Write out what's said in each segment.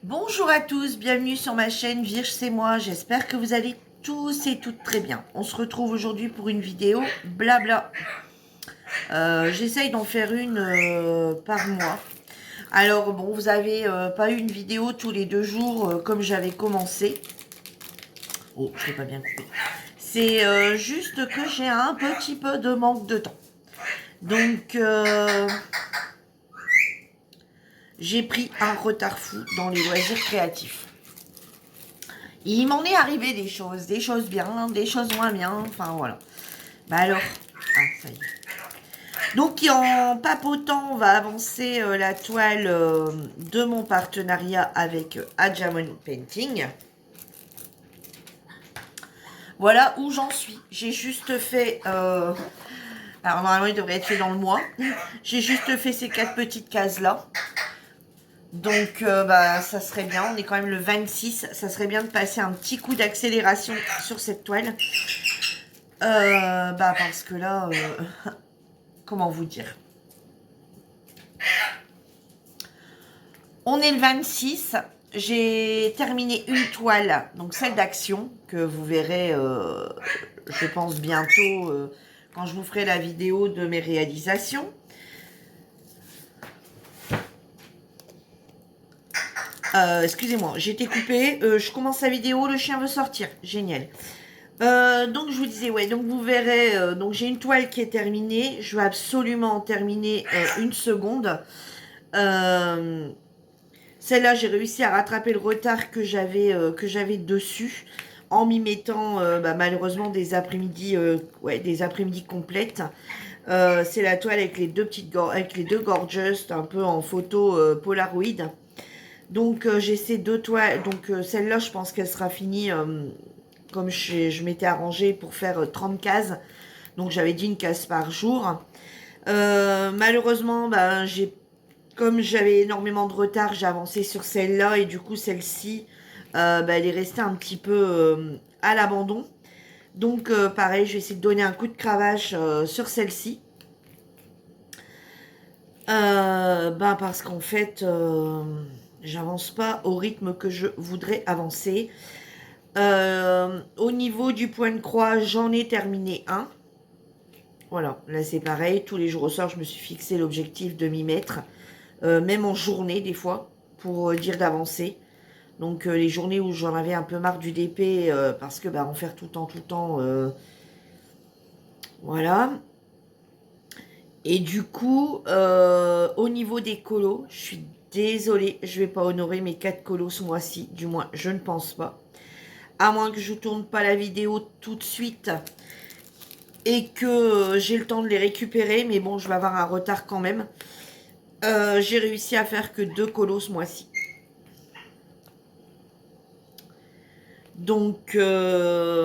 Bonjour à tous, bienvenue sur ma chaîne Virge c'est moi, j'espère que vous allez tous et toutes très bien. On se retrouve aujourd'hui pour une vidéo blabla. J'essaye d'en faire une par mois. Alors bon, vous avez pas eu une vidéo tous les 2 jours comme j'avais commencé. Oh, je l'ai pas bien coupé. C'est juste que j'ai un petit peu de manque de temps. Donc j'ai pris un retard fou dans les loisirs créatifs. Il m'en est arrivé des choses bien, des choses moins bien, enfin voilà. Bah alors, ça y est. Donc en papotant, on va avancer la toile de mon partenariat avec Adjamon Painting. Voilà où j'en suis. J'ai juste fait... alors normalement, il devrait être fait dans le mois. J'ai juste fait ces 4 petites cases-là. Donc, ça serait bien. On est quand même le 26. Ça serait bien de passer un petit coup d'accélération sur cette toile. Parce que là, comment vous dire? On est le 26. J'ai terminé une toile, donc celle d'action, que vous verrez, je pense, bientôt, quand je vous ferai la vidéo de mes réalisations. Excusez-moi, j'ai été coupée. Je commence la vidéo, le chien veut sortir. Génial. Donc je vous disais, ouais, donc vous verrez, donc j'ai une toile qui est terminée. Je vais absolument en terminer une seconde. Celle-là, j'ai réussi à rattraper le retard que j'avais dessus en m'y mettant malheureusement des après-midi des après-midi complètes. C'est la toile avec les deux gorgeous, un peu en photo Polaroid. Donc j'ai ces deux toiles. Donc celle-là, je pense qu'elle sera finie comme je m'étais arrangée pour faire 30 cases. Donc j'avais dit une case par jour. Malheureusement, comme j'avais énormément de retard, j'ai avancé sur celle-là. Et du coup, celle-ci, elle est restée un petit peu à l'abandon. Donc pareil, je vais essayer de donner un coup de cravache sur celle-ci. Parce qu'en fait, j'avance pas au rythme que je voudrais avancer. Au niveau du point de croix, j'en ai terminé un. Voilà, là c'est pareil. Tous les jours au soir, je me suis fixé l'objectif de m'y mettre. Même en journée, des fois, pour dire d'avancer. Donc, les journées où j'en avais un peu marre du DP, parce que en faire tout le temps, voilà. Et du coup, au niveau des colos, je suis désolée, je vais pas honorer mes 4 colos ce mois-ci. Du moins, je ne pense pas. À moins que je tourne pas la vidéo tout de suite et que j'ai le temps de les récupérer. Mais bon, je vais avoir un retard quand même. J'ai réussi à faire que 2 colos ce mois-ci. Donc là,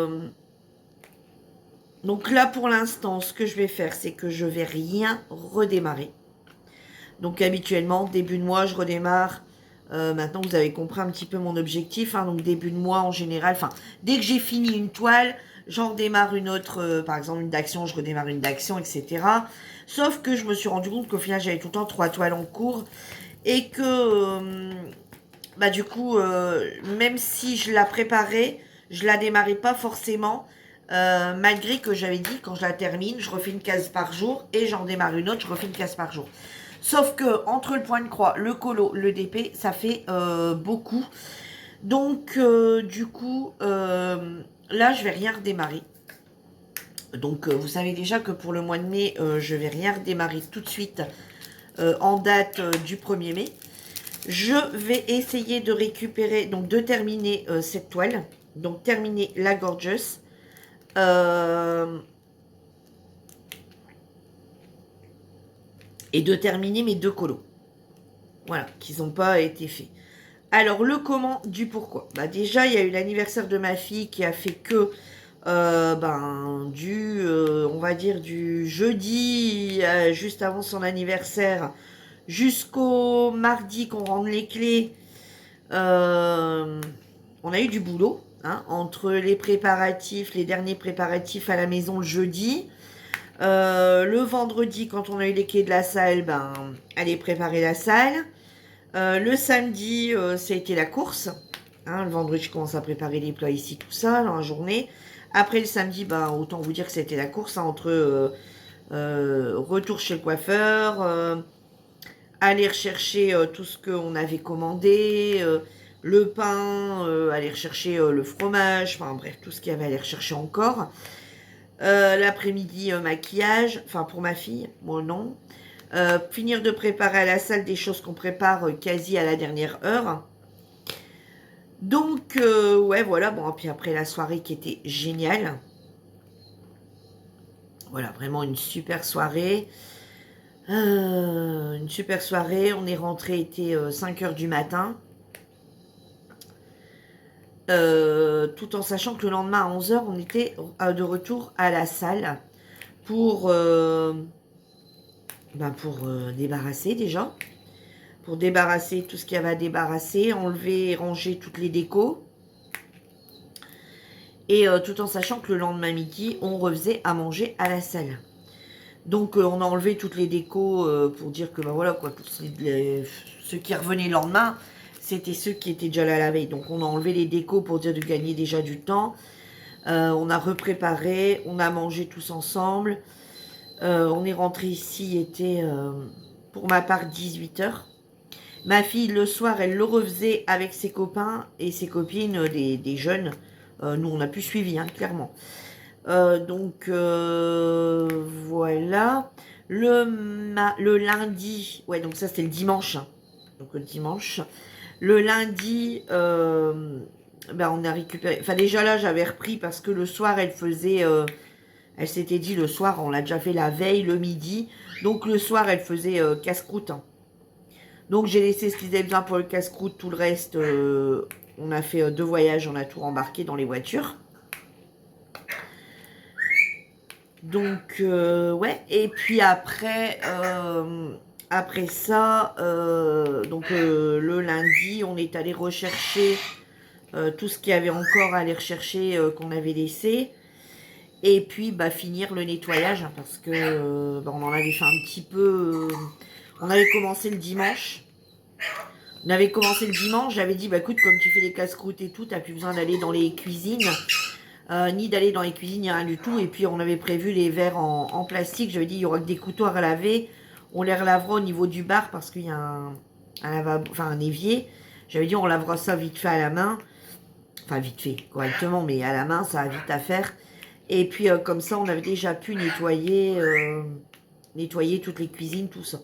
pour l'instant, ce que je vais faire, c'est que je vais rien redémarrer. Donc habituellement, début de mois, je redémarre. Maintenant, vous avez compris un petit peu mon objectif. Donc début de mois, en général, dès que j'ai fini une toile, j'en redémarre une autre. Par exemple, une d'action, je redémarre une d'action, etc. Sauf que je me suis rendu compte qu'au final, j'avais tout le temps 3 toiles en cours. Et que, du coup, même si je la préparais, je la démarrais pas forcément. Malgré que j'avais dit, quand je la termine, je refais une case par jour. Et j'en démarre une autre, je refais une case par jour. Sauf que entre le point de croix, le colo, le DP, ça fait beaucoup. Donc, du coup, là, je vais rien redémarrer. Donc, vous savez déjà que pour le mois de mai, je vais rien redémarrer tout de suite en date du 1er mai. Je vais essayer de récupérer, donc de terminer cette toile. Donc, terminer la Gorgeous. Et de terminer mes 2 colos. Voilà, qui n'ont pas été faits. Alors, le comment du pourquoi. Déjà, il y a eu l'anniversaire de ma fille qui a fait que, on va dire, du jeudi, juste avant son anniversaire, jusqu'au mardi qu'on rende les clés, on a eu du boulot, entre les préparatifs, les derniers préparatifs à la maison le jeudi. Le vendredi, quand on a eu les clés de la salle, aller préparer la salle. Le samedi, ça a été la course. Hein, le vendredi, je commence à préparer les plats ici, tout ça, dans la journée. Après le samedi, ben, autant vous dire que c'était la course, hein, entre retour chez le coiffeur, aller rechercher tout ce qu'on avait commandé, le pain, aller rechercher le fromage, enfin bref, tout ce qu'il y avait à aller rechercher encore. L'après-midi, maquillage, enfin pour ma fille, moi non. Finir de préparer à la salle des choses qu'on prépare quasi à la dernière heure. Donc, ouais, voilà. Bon, puis après la soirée qui était géniale. Voilà, vraiment une super soirée. Une super soirée. On est rentré, il était 5 heures du matin. Tout en sachant que le lendemain à 11 heures, on était de retour à la salle pour, débarrasser déjà. Pour débarrasser tout ce qu'il y avait à débarrasser, enlever et ranger toutes les décos. Et tout en sachant que le lendemain midi, on refaisait à manger à la salle. Donc on a enlevé toutes les décos pour dire que ben voilà quoi, ceux qui revenaient le lendemain, c'était ceux qui étaient déjà là la veille. Donc on a enlevé les décos pour dire de gagner déjà du temps. On a repréparé, on a mangé tous ensemble. On est rentré ici, il était pour ma part 18h. Ma fille, le soir, elle le refaisait avec ses copains et ses copines, des jeunes. Nous, on a pu suivre, hein, clairement. Donc, voilà. Le lundi, ouais, donc ça, c'était le dimanche. Hein. Donc, le dimanche. Le lundi, on a récupéré... Enfin, déjà là, j'avais repris parce que le soir, elle faisait... elle s'était dit, le soir, on l'a déjà fait la veille, le midi. Donc, le soir, elle faisait casse-croûte. Hein. Donc j'ai laissé ce qu'ils avaient besoin pour le casse-croûte, tout le reste, on a fait 2 voyages, on a tout embarqué dans les voitures. Donc ouais, et puis après, après ça, le lundi, on est allé rechercher tout ce qu'il y avait encore à aller rechercher qu'on avait laissé. Et puis bah, finir le nettoyage, hein, parce que on en avait fait un petit peu... on avait commencé le dimanche. On avait commencé le dimanche, j'avais dit, bah écoute, comme tu fais les casse-croûtes et tout, t'as plus besoin d'aller dans les cuisines, ni d'aller dans les cuisines, ni rien du tout. Et puis on avait prévu les verres en plastique, j'avais dit, il y aura que des couteaux à laver, on les relavera au niveau du bar parce qu'il y a un évier. J'avais dit, on lavera ça vite fait à la main, enfin vite fait, correctement, mais à la main, ça a vite à faire. Et puis comme ça, on avait déjà pu nettoyer toutes les cuisines, tout ça.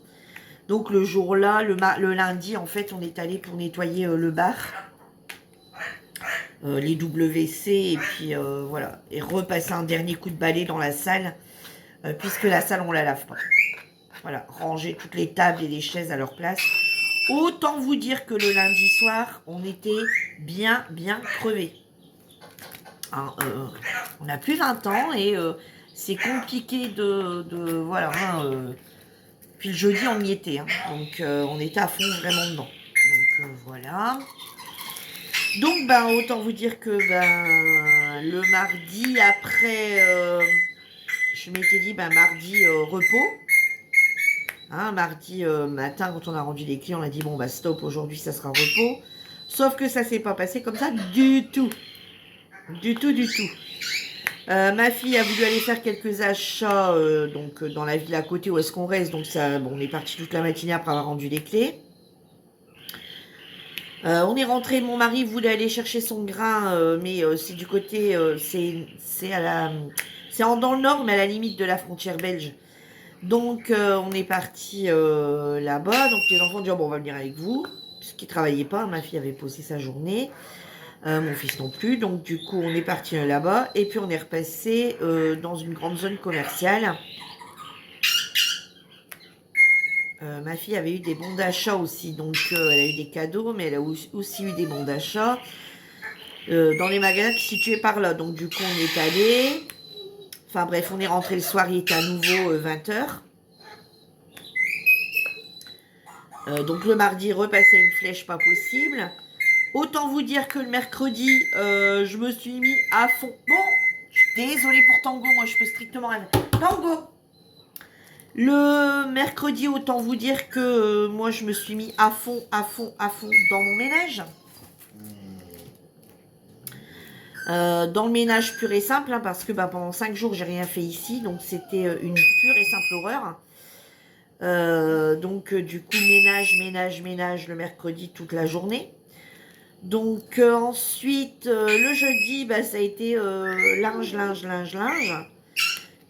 Donc le jour-là, le lundi, en fait, on est allé pour nettoyer le bar, les WC, et puis voilà, et repasser un dernier coup de balai dans la salle, puisque la salle, on la lave pas. Voilà, ranger toutes les tables et les chaises à leur place. Autant vous dire que le lundi soir, on était bien crevés. Hein, on a plus 20 ans et c'est compliqué voilà. Hein, puis le jeudi, on y était. Hein, donc on était à fond vraiment dedans. Donc voilà. Donc ben autant vous dire que le mardi après, je m'étais dit mardi repos. Hein, mardi matin, quand on a rendu les clés, on a dit bon bah stop, aujourd'hui ça sera repos. Sauf que ça s'est pas passé comme ça du tout. Du tout. Ma fille a voulu aller faire quelques achats dans la ville à côté où est-ce qu'on reste. Donc ça, bon, on est parti toute la matinée après avoir rendu les clés. On est rentré, mon mari voulait aller chercher son grain, mais c'est du côté, c'est dans le nord, mais à la limite de la frontière belge. Donc on est parti là-bas. Donc les enfants ont dit oh, bon, on va venir avec vous, puisqu'ils ne travaillaient pas. Ma fille avait posé sa journée. Mon fils non plus, donc du coup on est parti là-bas et puis on est repassé dans une grande zone commerciale. Ma fille avait eu des bons d'achat aussi, donc elle a eu des cadeaux, mais elle a aussi eu des bons d'achat dans les magasins qui situaient par là. Donc du coup on est allé, enfin bref, on est rentré le soir, il était à nouveau 20h. Donc le mardi, repasser une flèche pas possible. Autant vous dire que le mercredi, je me suis mis à fond. Bon, je suis désolée pour Tango, moi je peux strictement rien. Tango, Le mercredi, autant vous dire que moi, je me suis mis à fond dans mon ménage. Dans le ménage pur et simple, hein, parce que bah, pendant 5 jours, j'ai rien fait ici. Donc, c'était une pure et simple horreur. Donc, du coup, ménage le mercredi toute la journée. Donc, ensuite, le jeudi, bah, ça a été linge.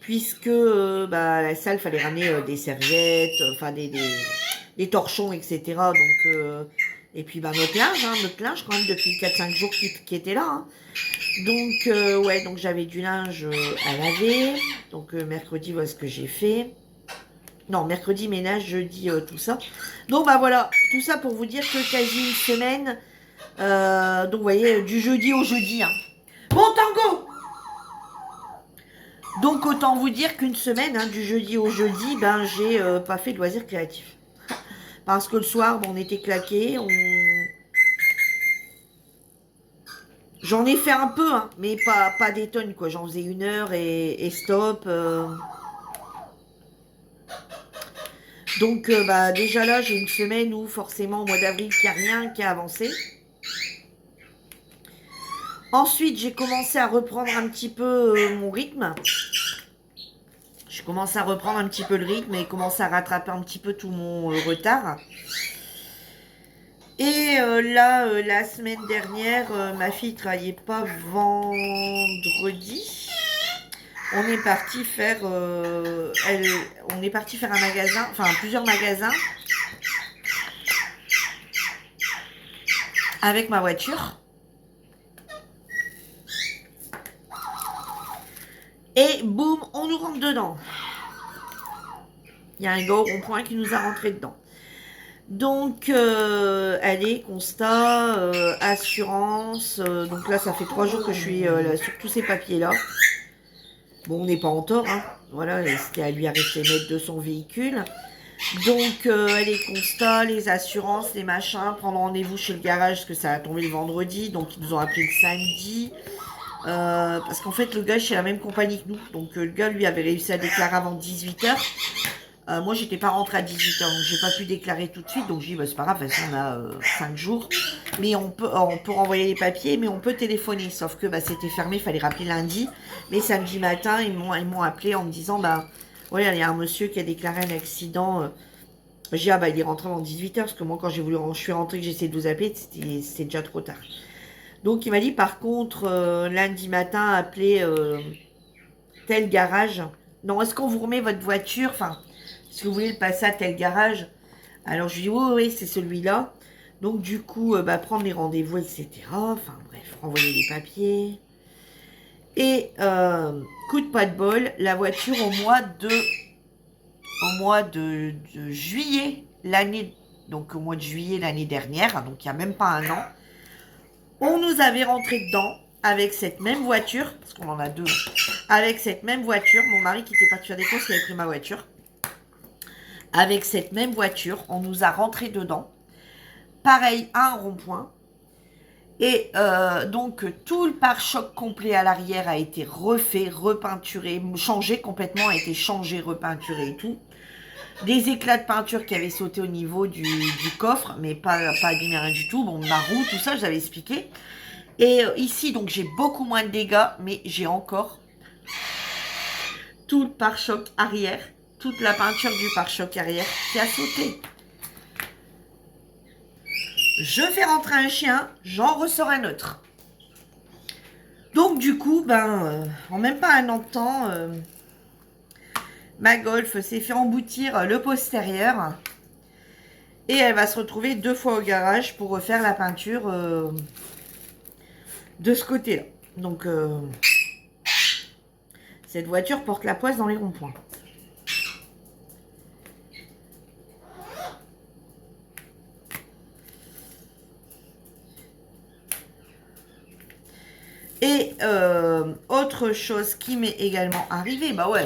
Puisque bah, à la salle, il fallait ramener des serviettes, enfin des torchons, etc. Donc, et puis bah, notre linge quand même depuis 4-5 jours qui était là. Hein. Donc, ouais, donc j'avais du linge à laver. Donc, mercredi, voilà ce que j'ai fait. Non, mercredi, ménage, jeudi, tout ça. Donc, bah voilà, tout ça pour vous dire que quasi une semaine. Donc, vous voyez, du jeudi au jeudi. Hein. Bon, tango! Donc, autant vous dire qu'une semaine, hein, du jeudi au jeudi, ben, j'ai pas fait de loisirs créatifs. Parce que le soir, bon, on était claqués, J'en ai fait un peu, hein, mais pas des tonnes, quoi. J'en faisais 1 heure et stop. Donc, bah, déjà là, j'ai une semaine où, forcément, au mois d'avril, il n'y a rien qui a avancé. Ensuite, j'ai commencé à reprendre un petit peu mon rythme. Je commence à reprendre un petit peu le rythme et commencer à rattraper un petit peu tout mon retard. Et là, la semaine dernière, ma fille travaillait pas vendredi. On est parti faire, on est parti faire un magasin, enfin plusieurs magasins avec ma voiture. Et boum, on nous rentre dedans. Il y a un gars au rond-point qui nous a rentré dedans. Donc, allez, constat, assurance. Donc là, ça fait 3 jours que je suis sur tous ces papiers-là. Bon, on n'est pas en tort, hein. Voilà, c'était à lui à rester maître de son véhicule. Donc, allez, constat, les assurances, les machins, prendre rendez-vous chez le garage, parce que ça a tombé le vendredi. Donc, ils nous ont appelé le samedi. Parce qu'en fait, le gars, c'est la même compagnie que nous. Donc, le gars, lui, avait réussi à déclarer avant 18h. Moi, j'étais pas rentrée à 18h, donc j'ai pas pu déclarer tout de suite. Donc, j'ai dit, bah, c'est pas grave, de toute façon, on a 5 jours. Mais on peut renvoyer les papiers, mais on peut téléphoner. Sauf que bah, c'était fermé, il fallait rappeler lundi. Mais samedi matin, ils m'ont appelé en me disant, bah, ouais, il y a un monsieur qui a déclaré un accident. J'ai dit, ah, bah, il est rentré avant 18h, parce que moi, quand je suis rentrée, que j'ai essayé de vous appeler, c'était déjà trop tard. Donc, il m'a dit, par contre, lundi matin, appelez tel garage. Non, est-ce qu'on vous remet votre voiture? Enfin, si vous voulez le passer à tel garage. Alors, je lui dis, oui, c'est celui-là. Donc, du coup, bah, prendre les rendez-vous, etc. Enfin, bref, renvoyer les papiers. Et, coup de pas de bol, la voiture au mois de juillet, donc au mois de juillet l'année dernière, donc il n'y a même pas un an, on nous avait rentré dedans avec cette même voiture, parce qu'on en a 2, avec cette même voiture, mon mari qui était parti faire des courses, il avait pris ma voiture. Avec cette même voiture, on nous a rentré dedans. Pareil, à un rond-point. Et donc, tout le pare-choc complet à l'arrière a été refait, repeinturé, changé complètement, a été changé, repeinturé et tout. Des éclats de peinture qui avaient sauté au niveau du coffre, mais pas abîmé rien du tout. Bon, ma roue, tout ça, je l'avais expliqué. Et ici, donc, j'ai beaucoup moins de dégâts, mais j'ai encore tout le pare-choc arrière, toute la peinture du pare-choc arrière qui a sauté. Je fais rentrer un chien, j'en ressors un autre. Donc du coup, en même pas un an de temps, ma Golf s'est fait emboutir le postérieur. Et elle va se retrouver 2 fois au garage pour refaire la peinture de ce côté-là. Donc, cette voiture porte la poisse dans les ronds-points. Et autre chose qui m'est également arrivée, bah ouais,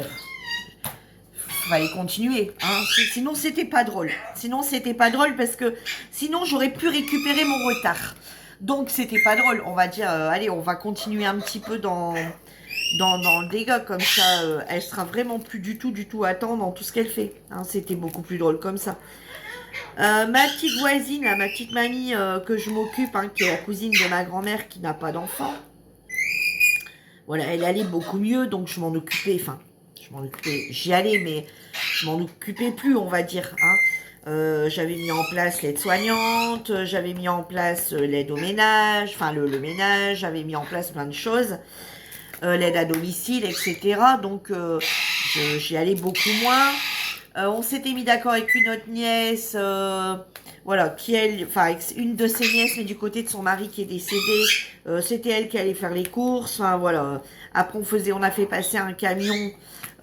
on va aller continuer. Hein. Sinon, c'était pas drôle. Sinon, c'était pas drôle parce que sinon, j'aurais pu récupérer mon retard. Donc, c'était pas drôle. On va dire, allez, on va continuer un petit peu dans dans le dégât comme ça. Elle sera vraiment plus du tout à temps dans tout ce qu'elle fait. Hein, c'était beaucoup plus drôle comme ça. Ma petite voisine, là, ma petite mamie que je m'occupe, hein, qui est la cousine de ma grand-mère qui n'a pas d'enfant. Voilà, elle allait beaucoup mieux, donc je m'en occupais. Enfin, je m'en occupais, j'y allais, mais je m'en occupais plus, on va dire. Hein. J'avais mis en place l'aide-soignante, j'avais mis en place l'aide au ménage, enfin le ménage, j'avais mis en place plein de choses, l'aide à domicile, etc. Donc j'y allais beaucoup moins. On s'était mis d'accord avec une autre nièce, voilà, enfin une de ses nièces, mais du côté de son mari qui est décédé, c'était elle qui allait faire les courses. Enfin voilà. Après on a fait passer un camion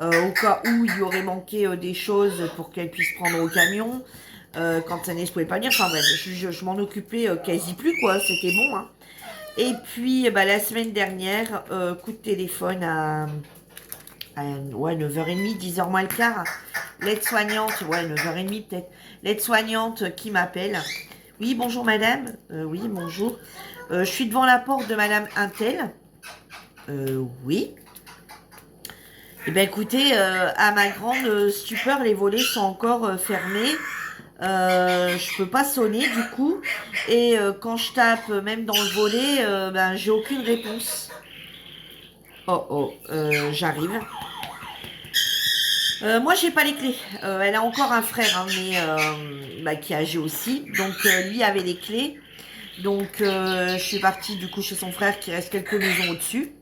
au cas où il y aurait manqué des choses pour qu'elle puisse prendre au camion. Quand sa nièce pouvait pas venir, enfin bref, je m'en occupais quasi plus quoi, c'était bon. Hein. Et puis bah, la semaine dernière, coup de téléphone à ouais, 9h30, 10h moins le quart. L'aide-soignante, ouais, 9h30 peut-être. L'aide-soignante qui m'appelle. Oui, bonjour madame. Oui, bonjour. Je suis devant la porte de madame Intel. Oui. Eh bien écoutez, à ma grande stupeur, les volets sont encore fermés. Je peux pas sonner du coup. Et quand je tape même dans le volet, ben j'ai aucune réponse. Oh oh, j'arrive. Moi, j'ai pas les clés. Elle a encore un frère, hein, mais bah, qui est âgé aussi. Donc, lui avait les clés. Donc, je suis partie du coup chez son frère qui reste quelques maisons au-dessus.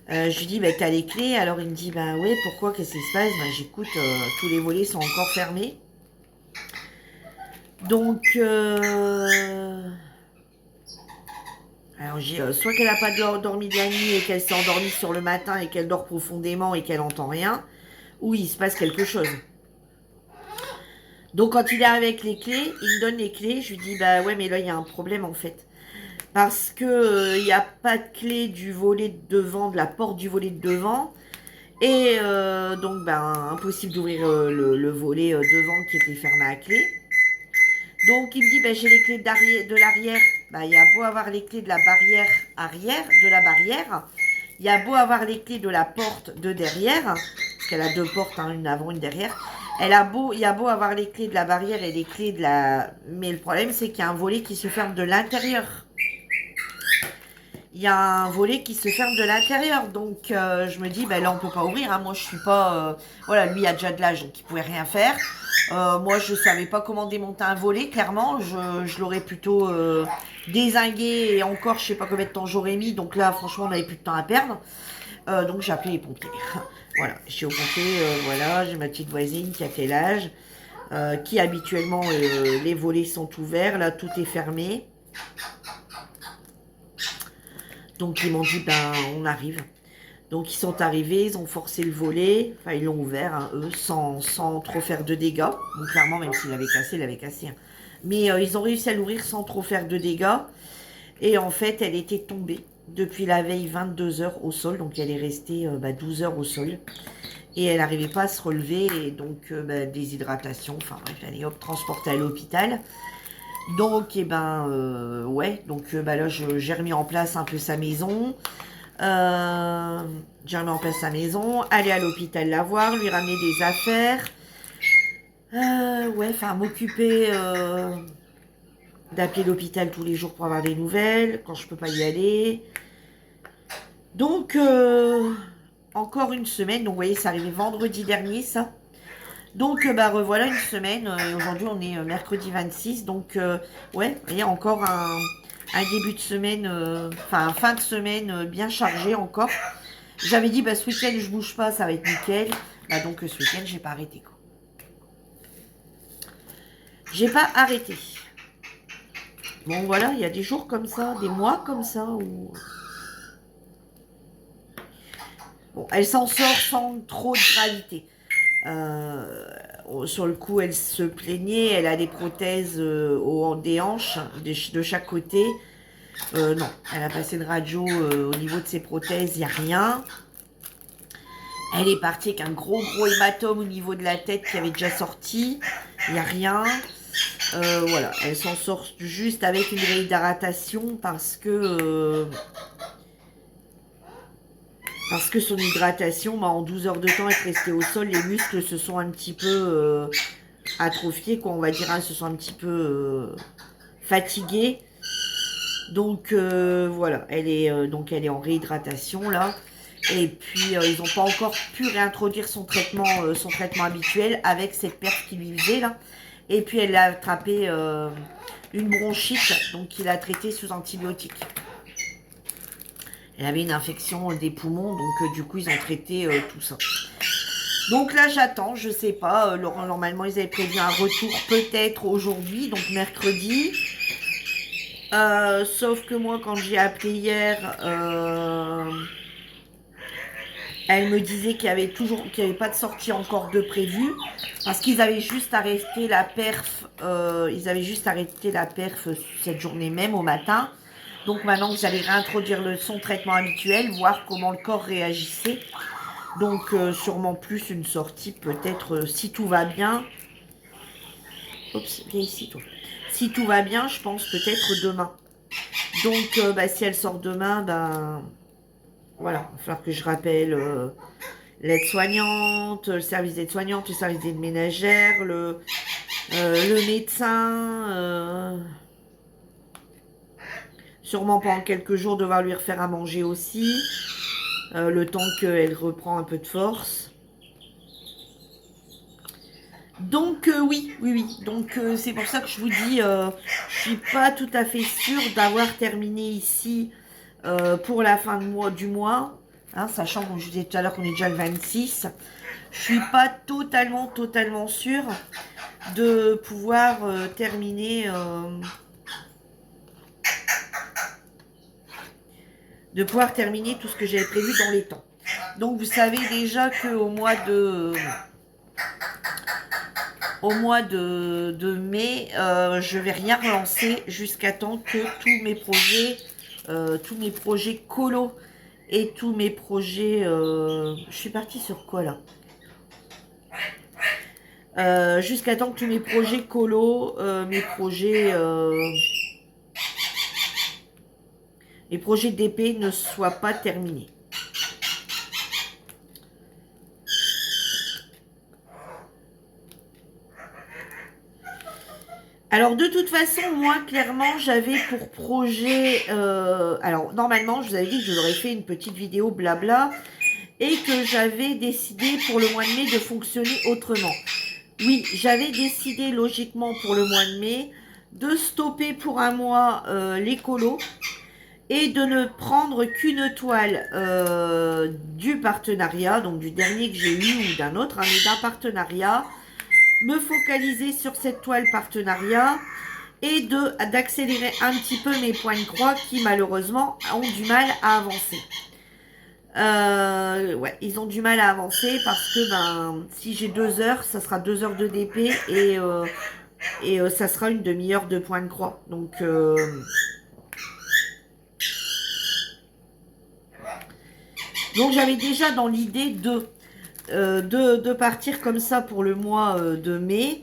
Je lui dis, bah, t'as les clés? Alors, il me dit, bah ouais, pourquoi? Qu'est-ce qui se passe? Bah, j'écoute, tous les volets sont encore fermés. Donc, alors, j'ai soit qu'elle a pas dormi de la nuit et qu'elle s'est endormie sur le matin et qu'elle dort profondément et qu'elle entend rien, ou il se passe quelque chose. Donc quand il est avec les clés, il me donne les clés, je lui dis bah ouais mais là il y a un problème en fait. Parce que il n'y a pas de clé du volet de devant, de la porte du volet de devant. Et donc ben impossible d'ouvrir le volet devant qui était fermé à clé. Donc il me dit ben j'ai les clés de l'arrière. Bah il y a beau avoir les clés de la barrière arrière, de la barrière. Il y a beau avoir les clés de la porte de derrière, parce qu'elle a deux portes, hein, une avant, une derrière. Il y a beau avoir les clés de la barrière et les clés de la... Mais le problème, c'est qu'il y a un volet qui se ferme de l'intérieur. Il y a un volet qui se ferme de l'intérieur. Donc, je me dis, ben là, on peut pas ouvrir. Hein. Moi, je suis pas... Voilà, lui a déjà de l'âge, donc il pouvait rien faire. Moi, je savais pas comment démonter un volet, clairement. Je l'aurais plutôt dézingué. Et encore, je sais pas combien de temps j'aurais mis. Donc là, franchement, on n'avait plus de temps à perdre. Donc, j'ai appelé les pompiers. Voilà, je suis au pompier, voilà, j'ai ma petite voisine qui a quel âge, qui habituellement, les volets sont ouverts, là, tout est fermé. Donc, ils m'ont dit, ben, on arrive. Donc, ils sont arrivés, ils ont forcé le volet, enfin, ils l'ont ouvert, hein, eux, sans trop faire de dégâts. Donc, clairement, même s'il avait cassé, il avait cassé. Hein. Mais ils ont réussi à l'ouvrir sans trop faire de dégâts. Et en fait, elle était tombée depuis la veille 22 heures au sol. Donc, elle est restée 12 heures au sol. Et elle n'arrivait pas à se relever. Et donc, déshydratation. Enfin, bref, elle est hop, transportée à l'hôpital. Donc, ouais. Donc, là, j'ai remis en place un peu sa maison. J'ai remis en place sa maison. Aller à l'hôpital la voir. Lui ramener des affaires. Ouais, enfin, m'occuper... d'appeler l'hôpital tous les jours pour avoir des nouvelles, quand je peux pas y aller. Donc, encore une semaine. Donc, vous voyez, c'est arrivé vendredi dernier, ça. Donc, revoilà une semaine. Et aujourd'hui, on est mercredi 26. Donc, ouais, vous voyez, encore un début de semaine, enfin, fin de semaine bien chargé encore. J'avais dit, ce week-end, je bouge pas, ça va être nickel. Donc, ce week-end, j'ai pas arrêté, quoi. J'ai pas arrêté. Bon, voilà, il y a des jours comme ça, des mois comme ça, où... Bon, elle s'en sort sans trop de gravité. Sur le coup, elle se plaignait, elle a des prothèses des hanches, de chaque côté. Non, elle a passé une radio au niveau de ses prothèses, il n'y a rien. Elle est partie avec un gros hématome au niveau de la tête qui avait déjà sorti. Il n'y a rien. Voilà, elle s'en sort juste avec une réhydratation parce que Parce que son hydratation, bah, en 12 heures de temps, être resté au sol, les muscles se sont un petit peu atrophiés, quoi, on va dire, hein, se sont un petit peu fatigués. Donc voilà, donc elle est en réhydratation là. Et puis ils n'ont pas encore pu réintroduire son traitement habituel avec cette perf qui lui faisait là. Et puis elle a attrapé une bronchite, donc il a traité sous antibiotiques. Elle avait une infection des poumons, donc du coup ils ont traité tout ça. Donc là j'attends, je sais pas, normalement ils avaient prévu un retour peut-être aujourd'hui, donc mercredi. Sauf que moi quand j'ai appelé hier, elle me disait qu'il n'y avait pas de sortie encore de prévu, parce qu'ils avaient juste arrêté la perf, cette journée même au matin. Donc maintenant vous allez réintroduire son traitement habituel, voir comment le corps réagissait. Donc sûrement plus une sortie peut-être si tout va bien. Oups, viens ici toi. Si tout va bien, je pense peut-être demain. Donc si elle sort demain, voilà, il va falloir que je rappelle l'aide-soignante, le service d'aide-soignante, le service d'aide ménagère, le médecin. Sûrement pendant quelques jours devoir lui refaire à manger aussi. Le temps qu'elle reprend un peu de force. Donc oui. Donc c'est pour ça que je vous dis, je suis pas tout à fait sûre d'avoir terminé ici pour la fin du mois. Hein, sachant, comme je vous disais tout à l'heure, qu'on est déjà le 26. Je suis pas totalement sûre de pouvoir terminer tout ce que j'avais prévu dans les temps. Donc vous savez déjà qu'au mois de mai, je vais rien relancer jusqu'à temps que tous mes projets colo et tous mes projets... je suis partie sur quoi là? Jusqu'à temps que tous mes projets colo, mes projets d'épée ne soient pas terminés. Alors de toute façon, moi clairement j'avais pour projet, alors normalement je vous avais dit que je vous aurais fait une petite vidéo blabla et que j'avais décidé pour le mois de mai de fonctionner autrement. Oui, j'avais décidé logiquement pour le mois de mai de stopper pour un mois les colos et de ne prendre qu'une toile du partenariat, donc du dernier que j'ai eu ou d'un autre, hein, mais d'un partenariat, me focaliser sur cette toile partenariat et d'accélérer un petit peu mes points de croix qui malheureusement ont du mal à avancer. Ouais, ils ont du mal à avancer parce que si j'ai 2 heures, ça sera 2 heures de DP et ça sera une demi-heure de points de croix. Donc j'avais déjà dans l'idée de partir comme ça pour le mois de mai,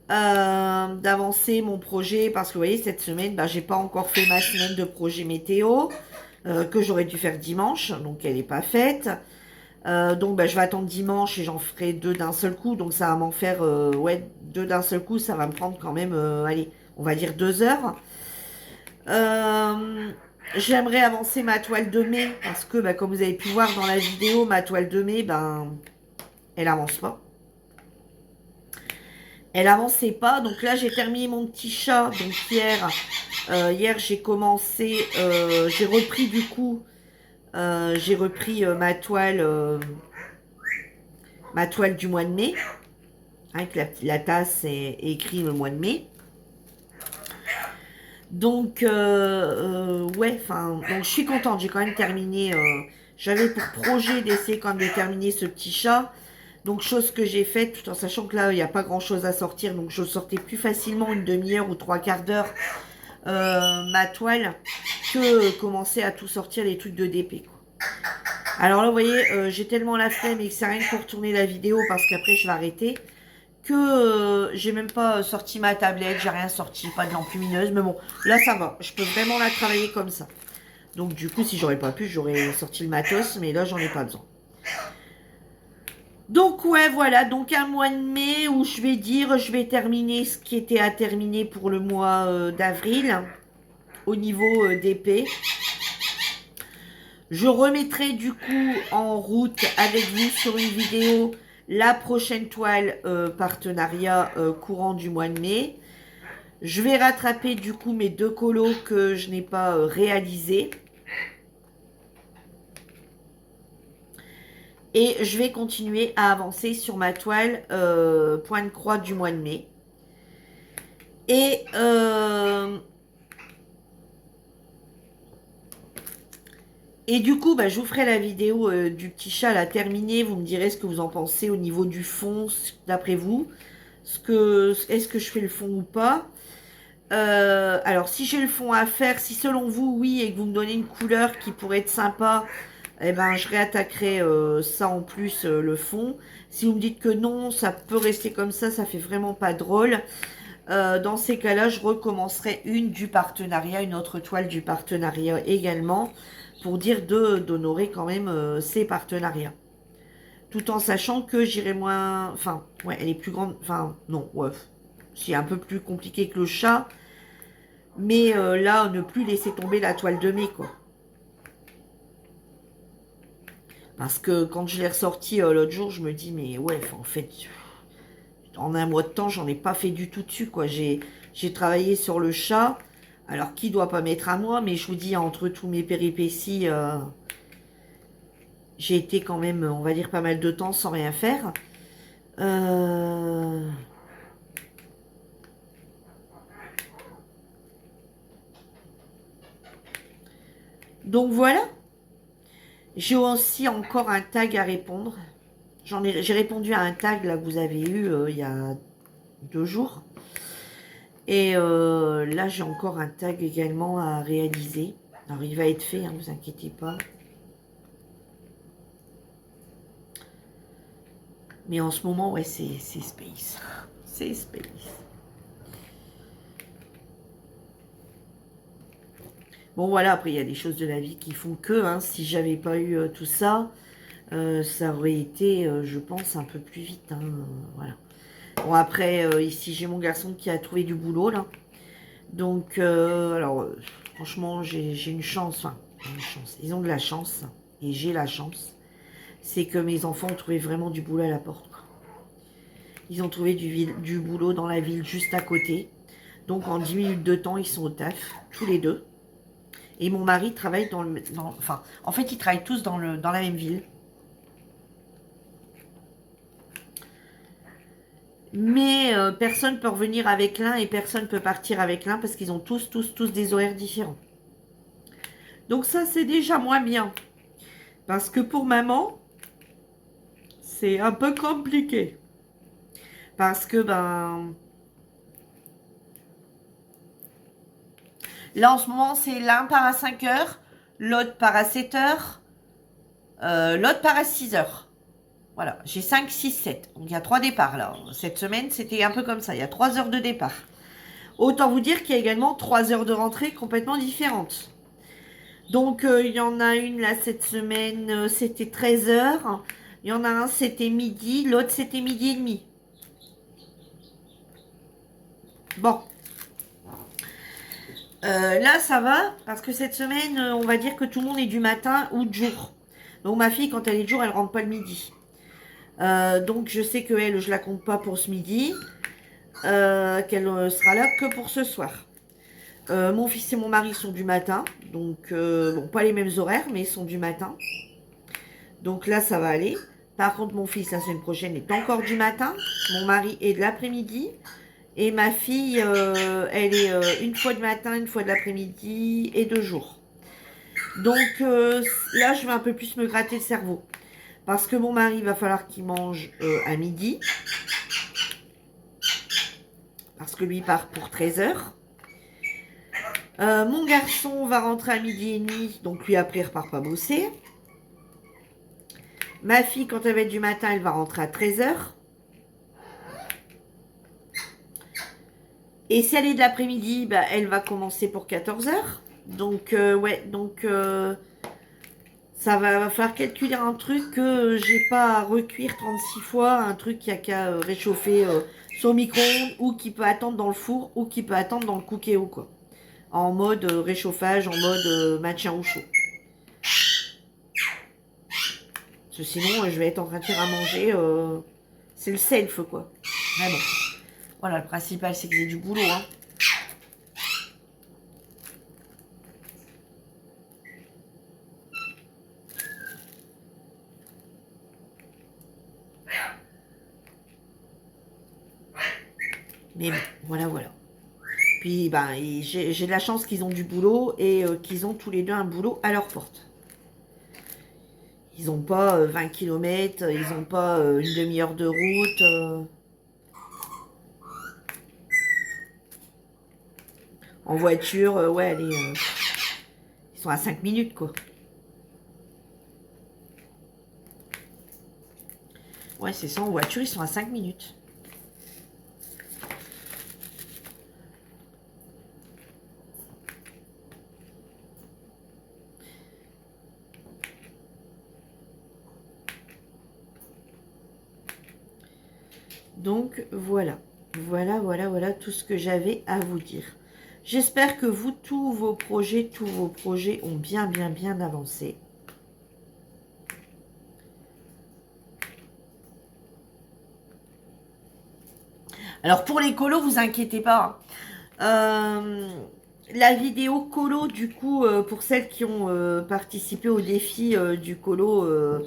d'avancer mon projet parce que vous voyez cette semaine j'ai pas encore fait ma semaine de projet météo que j'aurais dû faire dimanche, donc elle n'est pas faite. Donc je vais attendre dimanche et j'en ferai 2 d'un seul coup, donc ça va m'en faire 2 d'un seul coup, ça va me prendre quand même allez, on va dire 2 heures. J'aimerais avancer ma toile de mai parce que comme vous avez pu voir dans la vidéo, ma toile de mai elle avance pas. Elle avançait pas, donc là j'ai terminé mon petit chat. Donc hier j'ai commencé, j'ai repris du coup, ma toile du mois de mai, avec la tasse est écrit le mois de mai. Donc ouais, donc je suis contente, j'ai quand même terminé. J'avais pour projet d'essayer quand même de terminer ce petit chat. Donc chose que j'ai faite, tout en sachant que là il n'y a pas grand chose à sortir, donc je sortais plus facilement une demi-heure ou 3/4 d'heure ma toile que commencer à tout sortir les trucs de DP quoi. Alors là vous voyez, j'ai tellement la flemme et que c'est rien que pour tourner la vidéo parce qu'après je vais arrêter, que j'ai même pas sorti ma tablette, j'ai rien sorti, pas de lampe lumineuse, mais bon là ça va, je peux vraiment la travailler comme ça. Donc du coup, si j'aurais pas pu, j'aurais sorti le matos, mais là, j'en ai pas besoin. Donc ouais, voilà, donc un mois de mai où je vais dire, je vais terminer ce qui était à terminer pour le mois d'avril au niveau d'épée. Je remettrai du coup en route avec vous sur une vidéo la prochaine toile partenariat courant du mois de mai. Je vais rattraper du coup mes 2 colos que je n'ai pas réalisés. Et je vais continuer à avancer sur ma toile point de croix du mois de mai. Et du coup, bah, je vous ferai la vidéo du petit chat à terminer. Vous me direz ce que vous en pensez au niveau du fond, d'après vous. Est-ce que je fais le fond ou pas? Alors, si j'ai le fond à faire, si selon vous, oui, et que vous me donnez une couleur qui pourrait être sympa, eh ben, je réattaquerai ça en plus, le fond. Si vous me dites que non, ça peut rester comme ça fait vraiment pas drôle. Dans ces cas-là, je recommencerai une du partenariat, une autre toile du partenariat également, pour dire d'honorer quand même ces partenariats. Tout en sachant que j'irai moins... Enfin, ouais, elle est plus grande... Enfin, non, ouais. C'est un peu plus compliqué que le chat. Mais là, ne plus laisser tomber la toile de mai, quoi. Parce que quand je l'ai ressorti l'autre jour, je me dis, mais ouais, en fait, en un mois de temps, j'en ai pas fait du tout dessus, quoi. J'ai travaillé sur le chat. Alors, qui doit pas mettre à moi, mais je vous dis, entre tous mes péripéties, j'ai été quand même, on va dire, pas mal de temps sans rien faire. Donc voilà. J'ai aussi encore un tag à répondre. J'ai répondu à un tag là que vous avez eu il y a 2 jours. Et là, j'ai encore un tag également à réaliser. Alors, il va être fait, hein, vous inquiétez pas. Mais en ce moment, ouais, c'est space. C'est space. Bon, voilà, après, il y a des choses de la vie qui font que, hein, si j'avais pas eu tout ça, ça aurait été, je pense, un peu plus vite. Hein, voilà. Bon, après, ici, j'ai mon garçon qui a trouvé du boulot, là. Donc, alors, franchement, j'ai une chance. Enfin, une chance. Ils ont de la chance. Et j'ai la chance. C'est que mes enfants ont trouvé vraiment du boulot à la porte, quoi. Ils ont trouvé du boulot dans la ville juste à côté. Donc, en 10 minutes de temps, ils sont au taf, tous les deux. Et mon mari travaille enfin, en fait, ils travaillent tous dans la même ville. Mais personne peut revenir avec l'un et personne peut partir avec l'un parce qu'ils ont tous des horaires différents. Donc ça, c'est déjà moins bien. Parce que pour maman, c'est un peu compliqué. Parce que, ben... Là, en ce moment, c'est l'un part à 5 heures, l'autre part à 7 heures, l'autre part à 6 heures. Voilà, j'ai 5, 6, 7. Donc, il y a 3 départs, là. Cette semaine, c'était un peu comme ça. Il y a 3 heures de départ. Autant vous dire qu'il y a également 3 heures de rentrée complètement différentes. Donc, il y en a une, là, cette semaine, c'était 13 heures. Il y en a un, c'était midi. L'autre, c'était midi et demi. Bon. Là, ça va, parce que cette semaine, on va dire que tout le monde est du matin ou de jour. Donc, ma fille, quand elle est de jour, elle rentre pas le midi. Donc, je sais que elle, je la compte pas pour ce midi. Qu'elle sera là que pour ce soir. Mon fils et mon mari sont du matin. Donc, bon, pas les mêmes horaires, mais ils sont du matin. Donc là, ça va aller. Par contre, mon fils, la semaine prochaine, est encore du matin. Mon mari est de l'après-midi. Et ma fille, elle est une fois du matin, une fois de l'après-midi et 2 jours. Donc là, je vais un peu plus me gratter le cerveau. Parce que mon mari, va falloir qu'il mange à midi. Parce que lui part pour 13 heures. Mon garçon va rentrer à midi et demi. Donc lui, après, il repart pas bosser. Ma fille, quand elle va être du matin, elle va rentrer à 13 heures. Et si elle est de l'après-midi, bah, elle va commencer pour 14 heures. Donc, ouais, donc ça va falloir calculer un truc que j'ai pas à recuire 36 fois, un truc qui a qu'à réchauffer sur le micro-ondes ou qui peut attendre dans le four ou qui peut attendre dans le cookéo, quoi. En mode réchauffage, en mode maintien au chaud. Parce que sinon, je vais être en train de faire à manger. C'est le self, quoi. Mais bon. Voilà, le principal, c'est que j'ai du boulot, hein. Mais bon, voilà, voilà. Puis, ben, j'ai de la chance qu'ils ont du boulot et qu'ils ont tous les deux un boulot à leur porte. Ils n'ont pas 20 km, ils n'ont pas une demi-heure de route. En voiture, ouais, allez, ils sont à 5 minutes, quoi. Ouais, c'est ça, en voiture, ils sont à 5 minutes. Donc, voilà. Voilà, voilà, voilà tout ce que j'avais à vous dire. J'espère que vous, tous vos projets ont bien, bien, bien avancé. Alors, pour les colos, vous inquiétez pas. La vidéo colo, du coup, pour celles qui ont participé au défi du colo,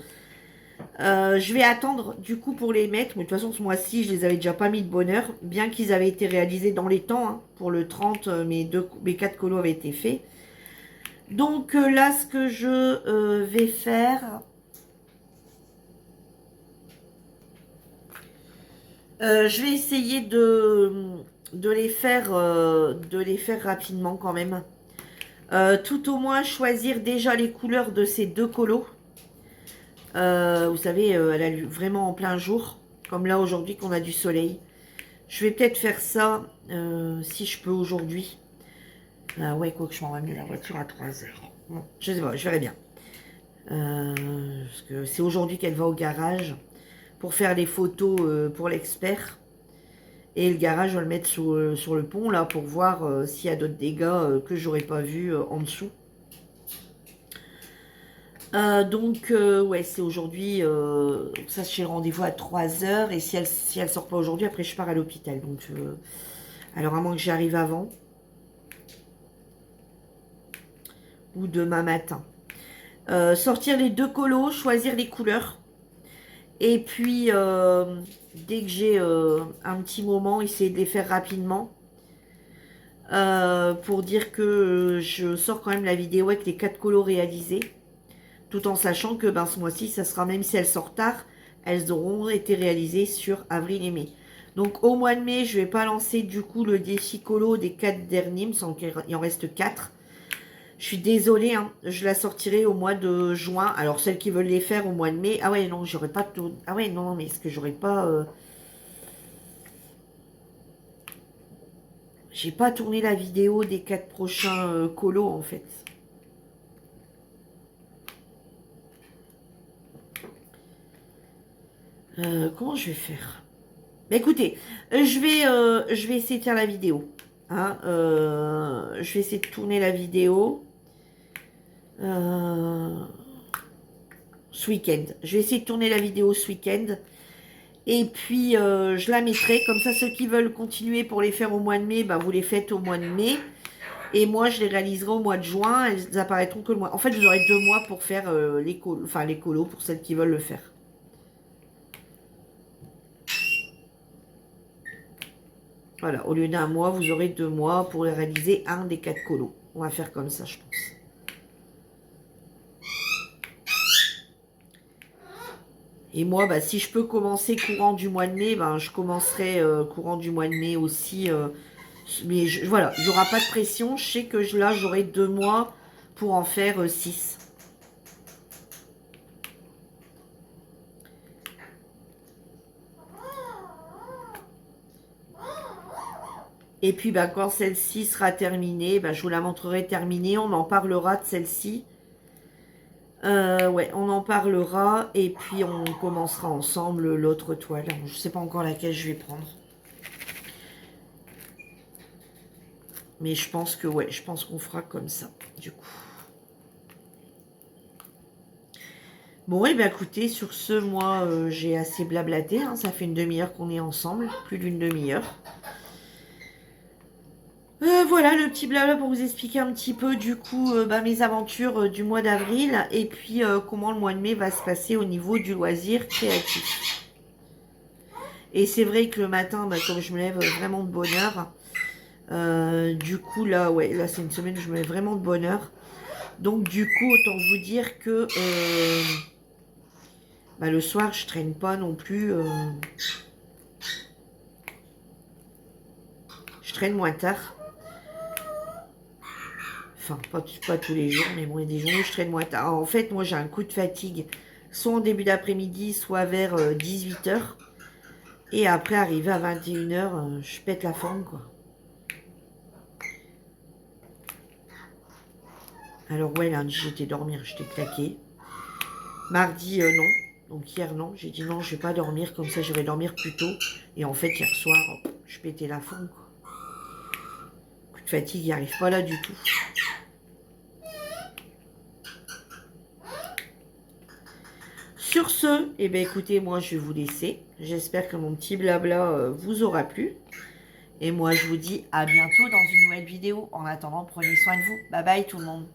je vais attendre, du coup, pour les mettre. Mais de toute façon, ce mois-ci, je les avais déjà pas mis de bonne heure, bien qu'ils avaient été réalisés dans les temps. Hein. Pour le 30, mes 4 colos avaient été faits. Donc là, ce que je vais faire, je vais essayer de de les faire rapidement quand même. Tout au moins choisir déjà les couleurs de ces deux colos. Vous savez, elle a lu vraiment en plein jour, comme là aujourd'hui qu'on a du soleil. Je vais peut-être faire ça si je peux aujourd'hui. Ah ouais, quoi que je m'en vais la voiture à 3 heures. Bon, je sais pas, je verrai bien. Parce que c'est aujourd'hui qu'elle va au garage pour faire les photos pour l'expert. Et le garage, je vais le mettre sur le pont là pour voir s'il y a d'autres dégâts que j'aurais pas vu en dessous. Donc, ouais, c'est aujourd'hui. Ça, j'ai le rendez-vous à 3 heures. Et si elle sort pas aujourd'hui, après, je pars à l'hôpital. Donc, alors, à moins que j'arrive avant. Ou demain matin. Sortir les deux colos, choisir les couleurs. Et puis, dès que j'ai un petit moment, essayer de les faire rapidement. Pour dire que je sors quand même la vidéo avec les 4 colos réalisés. Tout en sachant que ben, ce mois-ci, ça sera, même si elles sortent tard, elles auront été réalisées sur avril et mai. Donc au mois de mai, je ne vais pas lancer du coup le défi colo des 4 derniers, il me semble qu'il en reste 4. Je suis désolée, hein, je la sortirai au mois de juin. Alors celles qui veulent les faire au mois de mai, ah ouais non, j'aurais pas tout. Ah ouais non, mais est-ce que j'aurais pas... J'ai pas tourné la vidéo des 4 prochains colos en fait. Comment je vais faire? Bah écoutez, je vais essayer de faire la vidéo. Hein, je vais essayer de tourner la vidéo euh, ce week-end. Je vais essayer de tourner la vidéo ce week-end. Et puis, je la mettrai. Comme ça, ceux qui veulent continuer pour les faire au mois de mai, bah, vous les faites au mois de mai. Et moi, je les réaliserai au mois de juin. Elles apparaîtront que le mois. En fait, vous aurez 2 mois pour faire les colos pour celles qui veulent le faire. Voilà, au lieu d'un mois, vous aurez 2 mois pour réaliser un des 4 colos. On va faire comme ça, je pense. Et moi, bah, si je peux commencer courant du mois de mai, ben, je commencerai courant du mois de mai aussi. Mais voilà, il n'y aura pas de pression. Je sais que là, j'aurai 2 mois pour en faire 6. Et puis, bah, quand celle-ci sera terminée, bah, je vous la montrerai terminée. On en parlera de celle-ci. Ouais, on en parlera. Et puis, on commencera ensemble l'autre toile. Je ne sais pas encore laquelle je vais prendre. Mais je pense que, ouais, je pense qu'on fera comme ça, du coup. Bon, et bien écoutez, sur ce, moi, j'ai assez blablaté. Hein, ça fait une demi-heure qu'on est ensemble. Plus d'une demi-heure. Voilà le petit blabla pour vous expliquer un petit peu du coup bah, mes aventures du mois d'avril et puis comment le mois de mai va se passer au niveau du loisir créatif. Et c'est vrai que le matin, bah, comme je me lève vraiment de bonne heure, du coup là, ouais, là c'est une semaine où je me lève vraiment de bonne heure. Donc du coup, autant vous dire que bah, le soir, je traîne pas non plus. Je traîne moins tard. Enfin, pas tous les jours, mais bon, il y a des journées où je traîne moins tard. En fait, moi, j'ai un coup de fatigue, soit en début d'après-midi, soit vers 18 h. Et après, arrivé à 21 h, je pète la forme, quoi. Alors, ouais, lundi, j'étais dormir, j'étais claquée. Mardi, non. Donc, hier, non. J'ai dit non, je vais pas dormir, comme ça, je vais dormir plus tôt. Et en fait, hier soir, je pétais la forme, quoi. Coup de fatigue, il arrive pas là du tout. Sur ce, eh bien, écoutez, moi, je vais vous laisser. J'espère que mon petit blabla vous aura plu. Et moi, je vous dis à bientôt dans une nouvelle vidéo. En attendant, prenez soin de vous. Bye bye tout le monde.